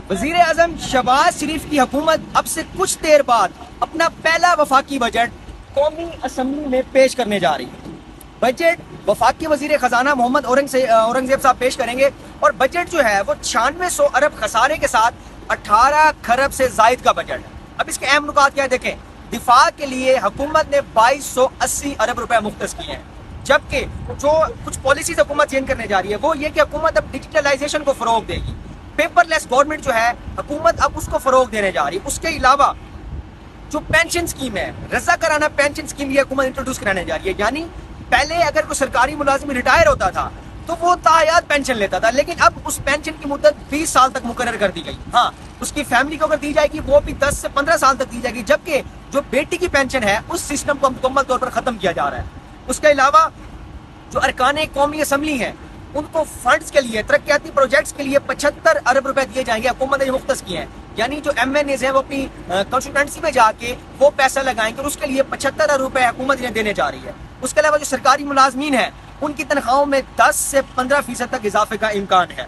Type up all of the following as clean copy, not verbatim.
वजीर आजम शहबाज शरीफ की हुकूमत अब से कुछ देर बाद अपना पहला वफाकी बजट कौमी असम्बली में पेश करने जा रही है। बजट वफाकी वजीर खजाना मोहम्मद औरंगजेब साहब पेश करेंगे और बजट जो है वो 9600 अरब खसारे के साथ 18 खरब से जायद का बजट है। अब इसके अहम नुकात क्या है देखें। दिफा के लिए हुकूमत ने 2280 अरब रुपए मुख्तस किए हैं, जबकि जो कुछ पॉलिसीज हुकूमत चेंज करने जा रही है वो ये कि हुकूमत अब डिजिटलाइजेशन को फरोग देगी। पेपरलेस गवर्नमेंट जो है हुकूमत अब उसको फरोग देने जा रही है। उसके अलावा जो पेंशन स्कीम है, रजा कराना पेंशन स्कीम ये हुकूमत इंट्रोड्यूस कराने जा रही है। यानी पहले अगर कोई सरकारी मुलाजिम रिटायर होता था तो वो तायात पेंशन लेता था, लेकिन अब उस पेंशन की मुद्दत 20 साल तक मुकर्रर कर दी गई। हाँ, उसकी फैमिली को अगर दी जाएगी वो भी 10 से 15 साल तक दी जाएगी, जबकि जो बेटी की पेंशन है उस सिस्टम को मुकम्मल तौर पर खत्म किया जा रहा है। उसके अलावा जो अरकान कौमी असम्बली है उनको फंड्स के लिए, तरक्याती प्रोजेक्ट्स के लिए 75 अरब रुपए दिए जाएंगे, हुकूमत ने मुख्तस किए हैं। यानी जो MNAs हैं वो अपनी कंस्टिट्यूएंसी में जाके वो पैसा लगाएंगे और उसके लिए 75 अरब रुपए हुकूमत इन्हें देने जा रही है। उसके अलावा जो सरकारी मुलाजमीन है उनकी तनख्वाहों में 10 से 15% तक इजाफे का इम्कान है।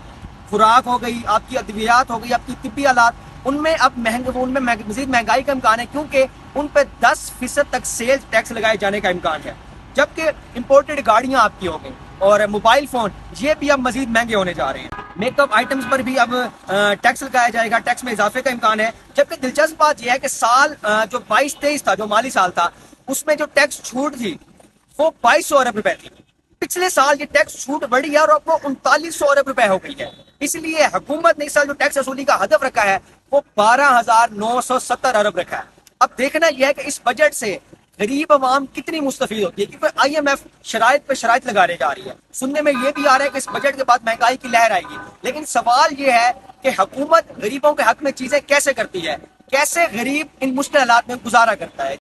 खुराक हो गई, आपकी अद्वियात हो गई, आपकी तिब्बी आलात, उनमें अब उनमें मजीद महंगाई का इम्कान है, क्योंकि उन पर 10% तक सेल्स टैक्स लगाए जाने का इम्कान है। जबकि इंपोर्टेड गाड़ियां आपकी हो गई और मोबाइल फोन ये भी अब मजीद महंगे होने जा रहे हैं। मेकअप आइटम्स पर भी अब टैक्स लगाया जाएगा, टैक्स में इजाफे का इम्कान है। जबकि दिलचस्प बात यह है कि साल जो 22-23 था, जो माली साल था, उसमें जो टैक्स छूट थी वो 2200 अरब रुपए थी। पिछले साल ये टैक्स छूट बढ़ी है और अब वो 3900 अरब रुपए हो गई है। इसलिए हुकूमत ने इस साल जो टैक्स वसूली का हदफ रखा है वो 12,970 अरब रखा है। अब देखना यह है कि इस बजट से गरीब आवाम कितनी मुस्तफीद होती है, क्योंकि IMF शराइत पे शराइत लगाने जा रही है। सुनने में यह भी आ रहा है कि इस बजट के बाद महंगाई की लहर आएगी, लेकिन सवाल यह है कि हुकूमत गरीबों के हक में चीजें कैसे करती है, कैसे गरीब इन मुश्किल हालात में गुजारा करता है।